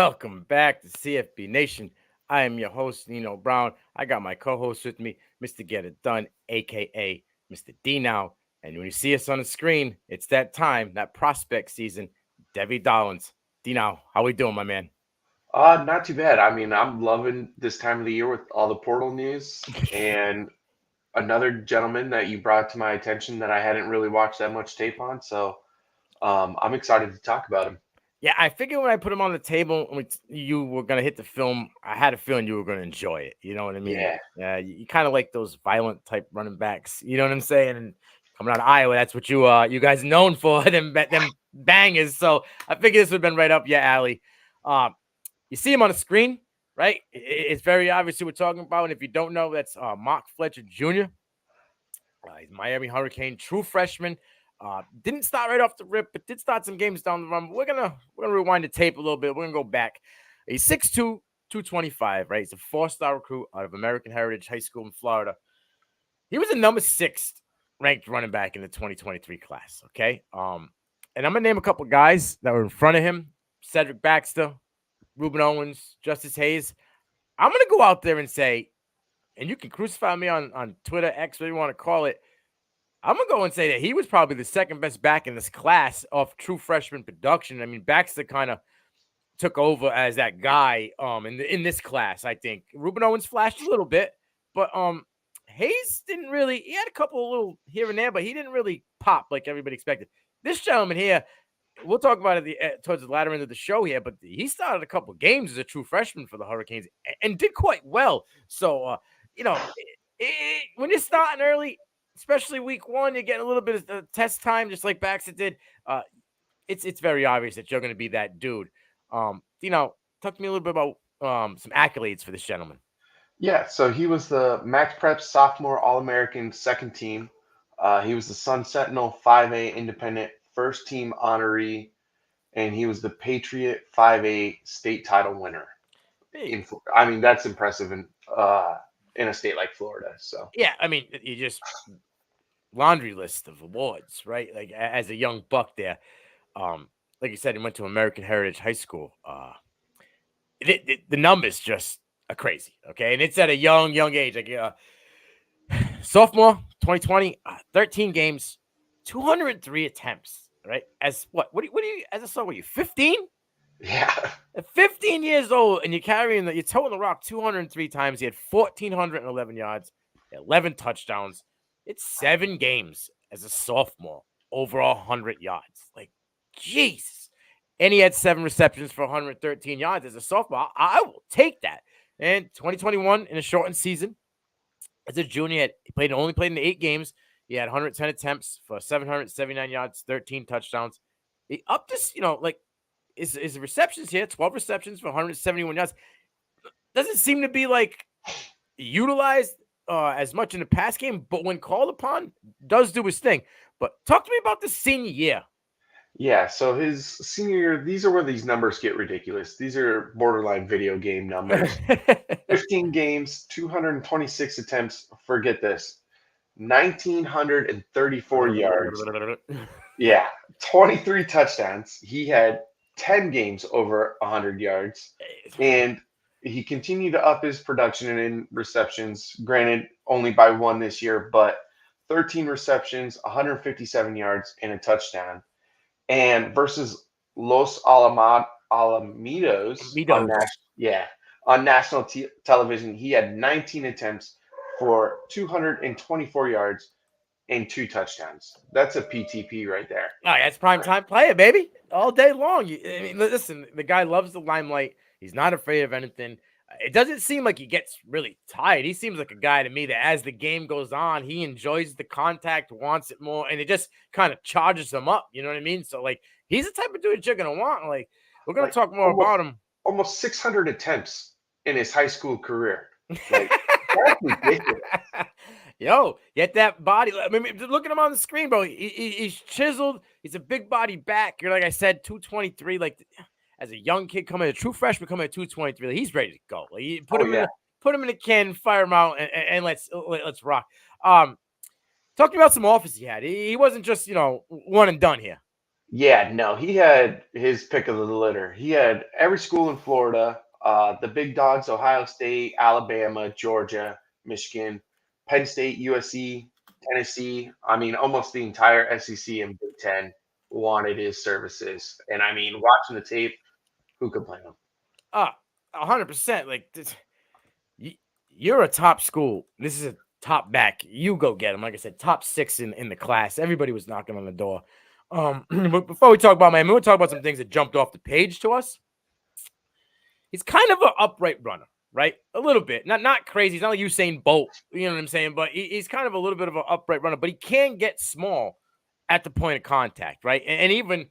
Welcome back to CFB Nation. I am your host, NinoBrown. I got my co-host with me, Mr. Get It Done, aka Mr. DNow. And when you see us on the screen, it's that time, that prospect season. Devy Darlings. DNow, how we doing, my man? Not too bad. I mean, I'm loving this time of the year with all the portal news and another gentleman that you brought to my attention that I hadn't really watched that much tape on. So I'm excited to talk about him. Yeah, I figured when I put him on the table, you were gonna hit the film. I had a feeling you were gonna enjoy it. You know what I mean? Yeah. Yeah, you kind of like those violent type running backs. You know what I'm saying? And coming out of Iowa, that's what you guys known for them bangers. So I figured this would have been right up your alley. You see him on the screen, right? It's very obvious who we're talking about. And if you don't know, that's Mark Fletcher Jr. He's Miami Hurricane, true freshman. Didn't start right off the rip, but did start some games down the run. We're gonna rewind the tape a little bit. We're gonna go back. He's 6'2", 225, right? He's a four-star recruit out of American Heritage High School in Florida. He was a number 6 ranked running back in the 2023 class. Okay. And I'm gonna name a couple guys that were in front of him: Cedric Baxter, Ruben Owens, Justice Hayes. I'm gonna go out there and say, and you can crucify me on Twitter, X, whatever you want to call it. I'm gonna go and say that he was probably the second best back in this class of true freshman production. I mean, Baxter kind of took over as that guy in this class. I think Ruben Owens flashed a little bit, but Hayes didn't really. He had a couple of little here and there, but he didn't really pop like everybody expected. This gentleman here, we'll talk about it towards the latter end of the show here, but he started a couple of games as a true freshman for the Hurricanes and did quite well. So when you're starting early, especially week one, you're getting a little bit of test time, just like Baxter did. It's very obvious that you're going to be that dude. Talk to me a little bit about some accolades for this gentleman. Yeah. So he was the Max Prep sophomore All-American second team. He was the Sun Sentinel 5A independent first team honoree, and he was the Patriot 5A state title winner. Hey. I mean, that's impressive in a state like Florida. So Yeah, I mean, you just laundry list of awards, right? Like as a young buck there, like you said, he went to American Heritage High School. The numbers just are crazy, okay? And it's at a young age. Like sophomore, 2020, 13 games, 203 attempts, right? As what do you as a sophomore? Were you 15? yeah. At 15 years old, and you're towing the rock 203 times. He had 1,411 yards, 11 touchdowns. It's 7 games as a sophomore, over 100 yards. Like, jeez. And he had 7 receptions for 113 yards as a sophomore. I will take that. And 2021, in a shortened season, as a junior, he only played in 8 games. He had 110 attempts for 779 yards, 13 touchdowns. He upped this, his receptions here, 12 receptions for 171 yards. Doesn't seem to be like utilized as much in the pass game, but when called upon, does do his thing. But talk to me about the senior year. Yeah, so his senior year, these are where these numbers get ridiculous. These are borderline video game numbers. 15 games, 226 attempts. Forget this. 1,934 yards. Yeah, 23 touchdowns. He had 10 games over 100 yards. And he continued to up his production in receptions, granted only by 1 this year, but 13 receptions, 157 yards, and a touchdown. And versus Los Alamitos on national television, he had 19 attempts for 224 yards and 2 touchdowns. That's a PTP right there. Oh, that's prime time player, baby, all day long. I mean, listen, the guy loves the limelight. He's not afraid of anything. It doesn't seem like he gets really tired. He seems like a guy to me that as the game goes on, he enjoys the contact, wants it more, and it just kind of charges him up. You know what I mean? So, like, he's the type of dude that you're going to want. Like, we're going to talk more about him. Almost 600 attempts in his high school career. Like, that's ridiculous. Yo, get that body. I mean, look at him on the screen, bro. He's chiseled. He's a big body back. You're like I said, 223. Like, as a young kid coming, a true freshman coming at 223, like, he's ready to go. Like, you put him in a can, fire him out, and let's rock. Talking about some offers he had. He wasn't just one and done here. Yeah, no, he had his pick of the litter. He had every school in Florida, the big dogs, Ohio State, Alabama, Georgia, Michigan, Penn State, USC, Tennessee. I mean, almost the entire SEC and Big Ten wanted his services. And I mean, watching the tape, who could blame him? 100%. Like, you're a top school. This is a top back. You go get him. Like I said, top 6 in the class. Everybody was knocking on the door. But before we talk about Miami, we'll talk about some things that jumped off the page to us. He's kind of an upright runner, right? A little bit. Not crazy. He's not like Usain Bolt. You know what I'm saying? But he's kind of a little bit of an upright runner. But he can get small at the point of contact, right? And even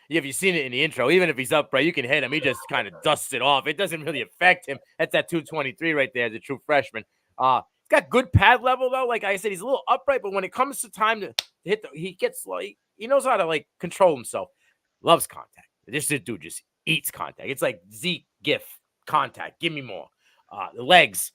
if you've seen it in the intro, even if he's upright, you can hit him. He just kind of dusts it off. It doesn't really affect him. That's that 223 right there, as a true freshman. He's got good pad level though. Like I said, he's a little upright, but when it comes to time to hit, he gets like he knows how to like control himself. Loves contact. This dude just eats contact. It's like Zeke GIF contact. Give me more. The legs.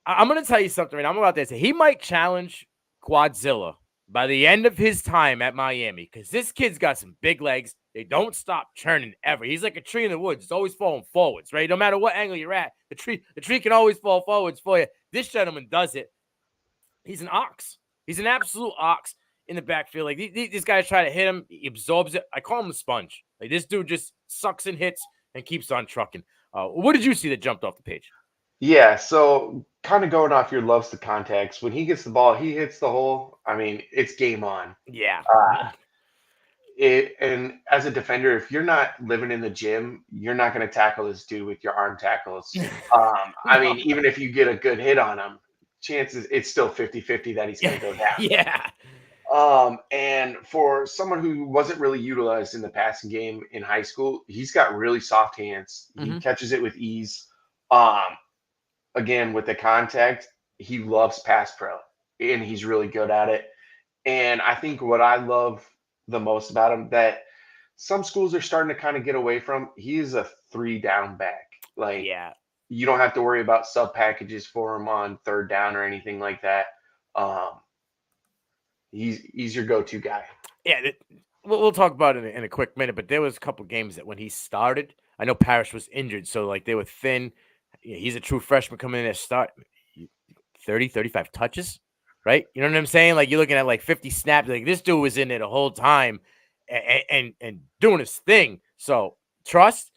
I'm gonna tell you something. Right now. I'm about to say he might challenge Quadzilla by the end of his time at Miami, because this kid's got some big legs. They don't stop churning ever. He's like a tree in the woods. It's always falling forwards, right? No matter what angle you're at, the tree can always fall forwards for you. This gentleman does it. He's an ox. He's an absolute ox in the backfield. Like these guys try to hit him, he absorbs it. I call him the sponge. Like this dude just sucks and hits and keeps on trucking. What did you see that jumped off the page? Yeah, so kind of going off your loves to contacts. When he gets the ball, he hits the hole. I mean, it's game on. Yeah. And as a defender, if you're not living in the gym, you're not going to tackle this dude with your arm tackles. I mean, even if you get a good hit on him, chances it's still 50-50 that he's going to go down. Yeah. And for someone who wasn't really utilized in the passing game in high school, he's got really soft hands. He catches it with ease. Again, with the contact, he loves pass pro, and he's really good at it. And I think what I love the most about him that some schools are starting to kind of get away from, he is a 3-down back. Like, yeah, you don't have to worry about sub packages for him on 3rd down or anything like that. He's your go-to guy. Yeah, we'll talk about it in a quick minute, but there was a couple games that when he started, I know Parrish was injured, so like they were thin. Yeah, he's a true freshman coming in at start, 30, 35 touches, right? You know what I'm saying? Like you're looking at like 50 snaps. Like this dude was in there the whole time and doing his thing. So trust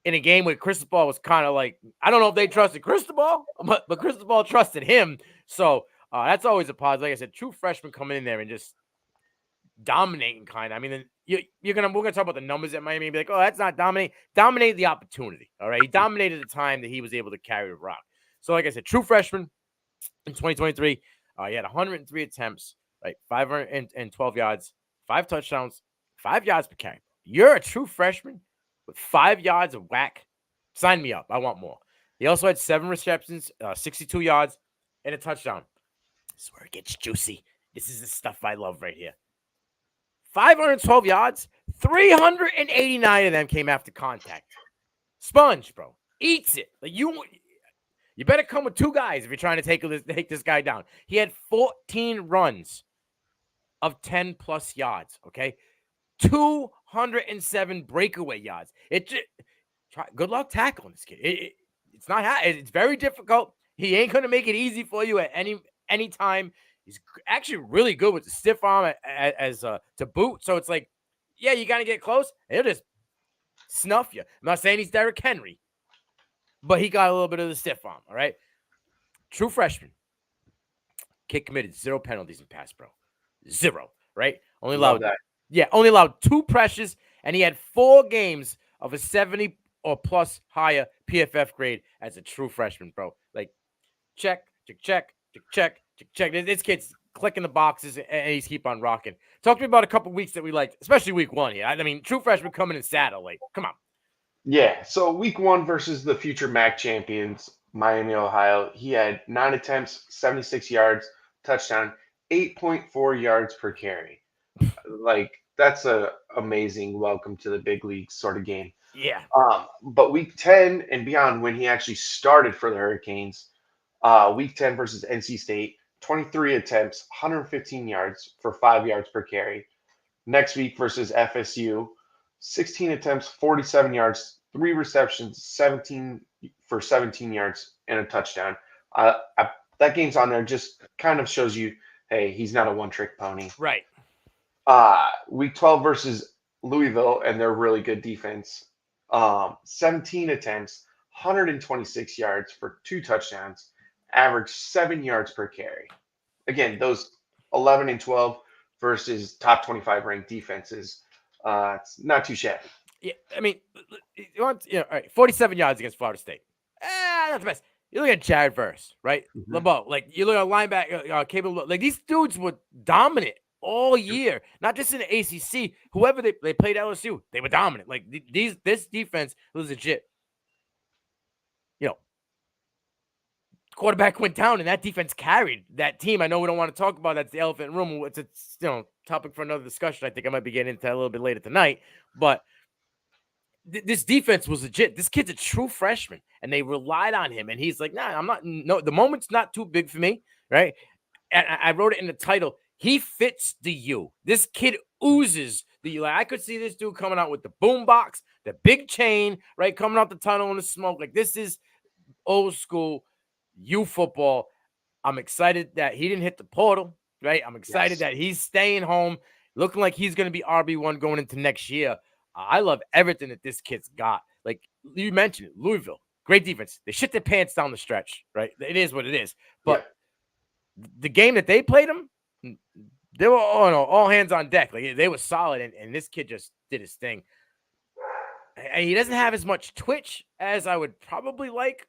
in a game where Cristobal was kind of like, I don't know if they trusted Cristobal, but Cristobal trusted him. So that's always a positive. Like I said, true freshman coming in there and just dominating kind of. I mean, we're gonna talk about the numbers at Miami and be like, oh, that's not dominate. Dominated the opportunity. All right. He dominated the time that he was able to carry the rock. So, like I said, true freshman in 2023. He had 103 attempts, right? 512 yards, 5 touchdowns, 5 yards per carry. You're a true freshman with 5 yards of whack. Sign me up. I want more. He also had 7 receptions, 62 yards, and a touchdown. This is where it gets juicy. This is the stuff I love right here. 512 yards, 389 of them came after contact. Sponge, bro. Eats it. Like you better come with 2 guys if you're trying to take this guy down. He had 14 runs of 10+ yards, okay? 207 breakaway yards. Good luck tackling this kid. It's not it's very difficult. He ain't going to make it easy for you at any time. He's actually really good with the stiff arm as to boot. So it's like, yeah, you got to get close. He'll just snuff you. I'm not saying he's Derrick Henry, but he got a little bit of the stiff arm, all right? True freshman. Kid committed 0 penalties in pass pro. 0, right? Only allowed 2 pressures, and he had 4 games of a 70 or plus higher PFF grade as a true freshman, bro. Like, check. This kid's clicking the boxes, and he's keep on rocking. Talk to me about a couple weeks that we liked, especially week 1 here. I mean, true freshman coming in saddle. Like, come on. Yeah, so week 1 versus the future MAC champions, Miami, Ohio. He had 9 attempts, 76 yards, touchdown, 8.4 yards per carry. Like, that's a amazing welcome to the big leagues sort of game. Yeah. But week 10 and beyond, when he actually started for the Hurricanes, week 10 versus NC State, 23 attempts, 115 yards for 5 yards per carry. Next week versus FSU, 16 attempts, 47 yards, 3 receptions, 17 for 17 yards and a touchdown. That game's on there just kind of shows you, hey, he's not a one-trick pony. Right. Week 12 versus Louisville and their really good defense. 17 attempts, 126 yards for 2 touchdowns, average 7 yards per carry. Again, those 11 and 12 versus top 25 ranked defenses. It's not too shabby. Yeah, I mean, all right, 47 yards against Florida State. Not the best. You look at Jared Verse, right? Mhm. LeBeau, like you look at linebacker, capable. Like these dudes were dominant all year, not just in the ACC. Whoever they played LSU, they were dominant. Like this defense was legit. You know, quarterback went down, and that defense carried that team. I know we don't want to talk about that's the elephant in the room. It's a topic for another discussion. I think I might be getting into that a little bit later tonight, but. This defense was legit. This kid's a true freshman, and they relied on him. And he's like, nah, I'm not. No, the moment's not too big for me, right? And I wrote it in the title. He fits the U. This kid oozes the U. Like, I could see this dude coming out with the boom box, the big chain, right? Coming out the tunnel in the smoke. Like, this is old school U football. I'm excited that he didn't hit the portal, right? I'm excited that he's staying home, looking like he's going to be RB1 going into next year. I love everything that this kid's got. Like you mentioned, Louisville, great defense. They shit their pants down the stretch, right? It is what it is. But the game that they played them, they were all hands on deck. Like they were solid, and this kid just did his thing. And he doesn't have as much twitch as I would probably like,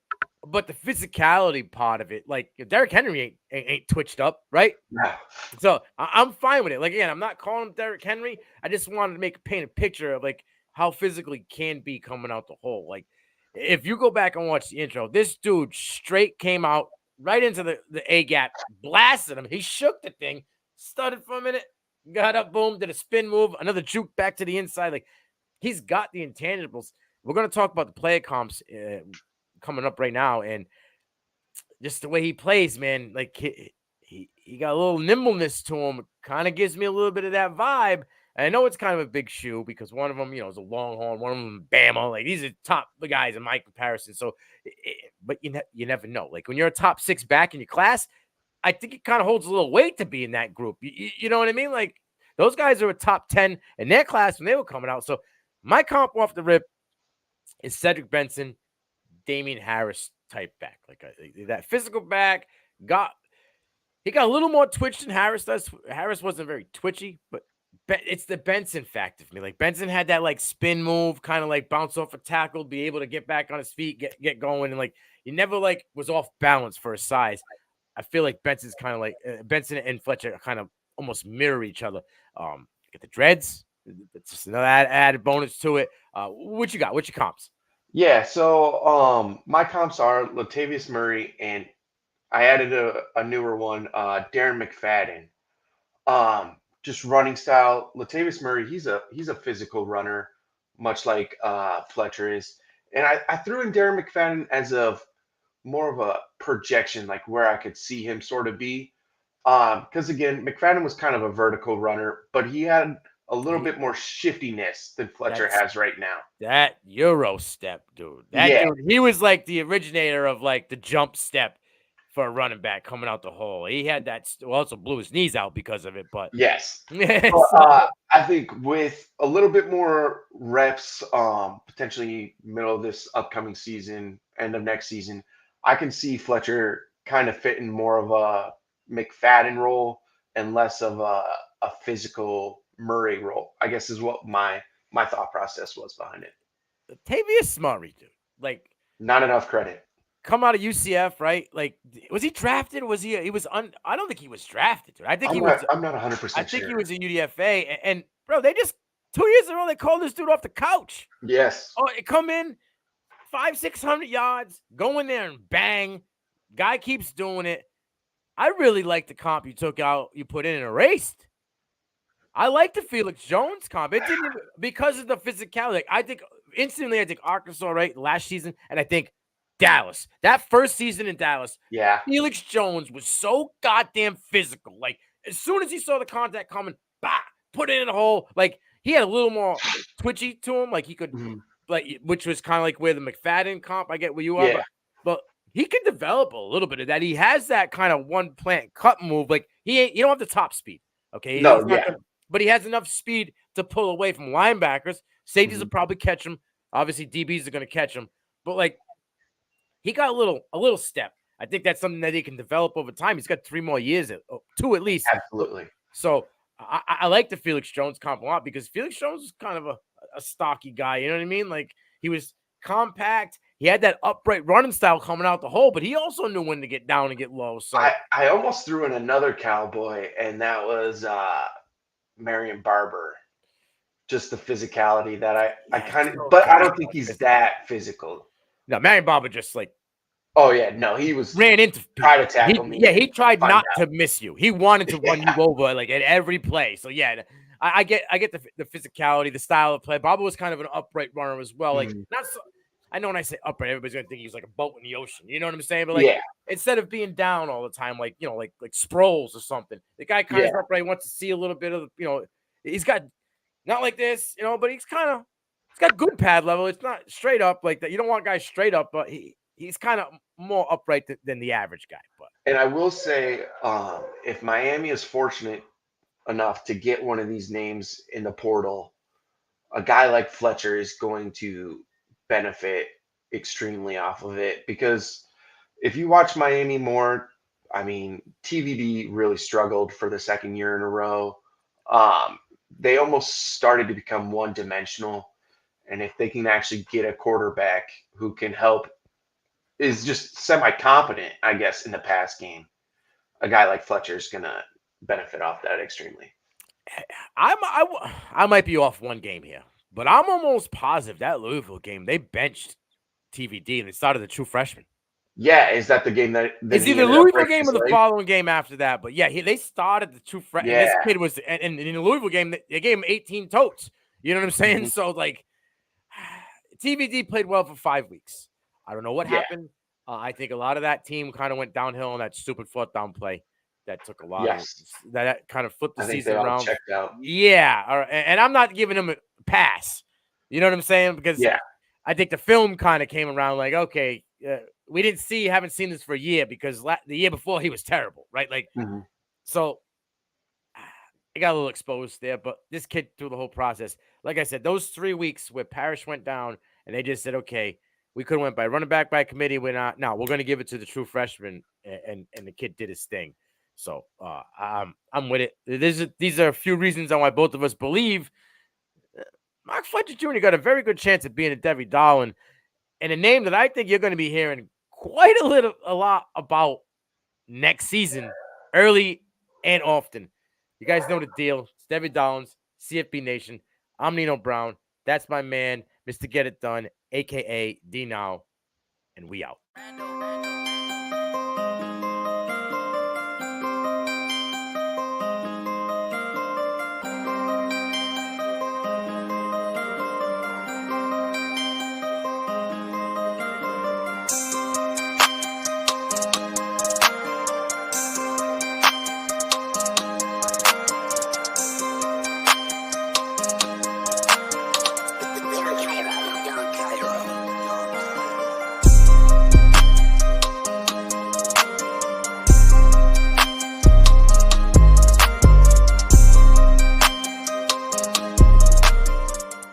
but the physicality part of it, like Derrick Henry ain't twitched up, right? Yeah. So I'm fine with it. Like again, I'm not calling him Derrick Henry. I just wanted to paint a picture of like how physically can be coming out the hole. Like if you go back and watch the intro, this dude straight came out right into the A gap, blasted him. He shook the thing, stuttered for a minute, got up, boom, did a spin move, another juke back to the inside. Like he's got the intangibles. We're gonna talk about the player comps coming up right now, and just the way he plays, man, like he got a little nimbleness to him. Kind of gives me a little bit of that vibe. And I know it's kind of a big shoe because one of them, is a Longhorn, one of them Bama. Like these are top guys in my comparison. So, but you never know. Like when you're a top 6 back in your class, I think it kind of holds a little weight to be in that group. You know what I mean? Like those guys are a top 10 in their class when they were coming out. So my comp off the rip is Cedric Benson, Damian Harris type back, like that physical back. He got a little more twitch than Harris does. Harris wasn't very twitchy, but it's the Benson factor for me. Like Benson had that like spin move, kind of like bounce off a tackle, be able to get back on his feet, get going, and like he never like was off balance for his size. I feel like Benson's kind of like Benson and Fletcher kind of almost mirror each other. Get the dreads. It's just another added bonus to it. What you got? What's your comps? Yeah, so my comps are Latavius Murray, and I added a newer one, Darren McFadden. Just running style. Latavius Murray, he's a physical runner, much like Fletcher is. And I threw in Darren McFadden as of more of a projection, like where I could see him sort of be. Because again, McFadden was kind of a vertical runner, but he had a little bit more shiftiness than Fletcher has right now. That Euro step, dude. Dude, he was like the originator of like the jump step for a running back coming out the hole. He had that. Also blew his knees out because of it. But yes, so, I think with a little bit more reps, potentially middle of this upcoming season, end of next season, I can see Fletcher kind of fitting more of a McFadden role and less of a physical Murray role, I guess is what my thought process was behind it. Latavius Murray, dude. Like not enough credit. Come out of UCF, right? Like, was he drafted? Was he? He was. I don't think he was drafted, dude. I think was. I'm not 100% sure. I think he was a UDFA. And bro, they just 2 years ago they called this dude off the couch. Yes. Oh, it come in 500-600 yards, go in there and bang. Guy keeps doing it. I really like the comp you put in and erased. I like the Felix Jones comp. It didn't because of the physicality. Like, I think Arkansas, right, last season, and I think Dallas. That first season in Dallas, yeah, Felix Jones was so goddamn physical. Like, as soon as he saw the contact coming, bah, put it in a hole. Like he had a little more twitchy to him. Like he could, like, which was kind of like where the McFadden comp. I get where you are, but he can develop a little bit of that. He has that kind of one plant cut move. Like you don't have the top speed. Okay. No, he's not gonna, but he has enough speed to pull away from linebackers. Safeties will probably catch him. Obviously, DBs are going to catch him. But like, he got a little step. I think that's something that he can develop over time. He's got 3 more years, 2 at least. Absolutely. So I like the Felix Jones comp a lot because Felix Jones is kind of a stocky guy. You know what I mean? Like he was compact. He had that upright running style coming out the hole, but he also knew when to get down and get low. So I almost threw in another cowboy, and that was Marion Barber. Just the physicality that I kind of, but I don't think he's that physical. No, Marion Barber just like. Oh yeah, no, he was ran into try to tackle me. Yeah, he tried not to miss you. He wanted to run you over like at every play. So yeah, I get the physicality, the style of play. Barber was kind of an upright runner as well. Like not so. I know when I say upright, everybody's gonna think he's like a boat in the ocean. You know what I'm saying? But like instead of being down all the time, like like Sproles or something, the guy kind of upright, wants to see a little bit of he's got not like this, but he's got good pad level. It's not straight up like that. You don't want guys straight up, but he's kind of more upright than the average guy. But and I will say, if Miami is fortunate enough to get one of these names in the portal, a guy like Fletcher is going to benefit extremely off of it, because if you watch Miami more, I mean, TVD really struggled for the second year in a row. They almost started to become one-dimensional, and if they can actually get a quarterback who can help, is just semi-competent, I guess, in the pass game, a guy like Fletcher is going to benefit off that extremely. I might be off one game here, but I'm almost positive that Louisville game, they benched TVD and they started the true freshman. Yeah, is that the game that it's either Louisville game or the following game after that? But yeah, they started the true freshman. Yeah. This kid was, and in the Louisville game, they gave him 18 totes. You know what I'm saying? So like, TVD played well for 5 weeks. I don't know what happened. I think a lot of that team kind of went downhill on that stupid 4th down play. That took a lot. That kind of flipped the season around. Checked out. Yeah, all right. And I'm not giving him a pass. You know what I'm saying? Because I think the film kind of came around like, okay, we haven't seen this for a year because the year before he was terrible, right? Like, so I got a little exposed there. But this kid through the whole process, like I said, those 3 weeks where Parrish went down and they just said, okay, we could have went by running back by committee. We're not. No, we're going to give it to the true freshman, and the kid did his thing. So I'm with it. These are a few reasons on why both of us believe Mark Fletcher Jr. got a very good chance of being a Devy Darling, and a name that I think you're going to be hearing quite a lot about next season, early and often. You guys know the deal. It's Devy Darlings, CFB Nation. I'm Nino Brown. That's my man, Mr. Get It Done, a.k.a. DNow, and we out.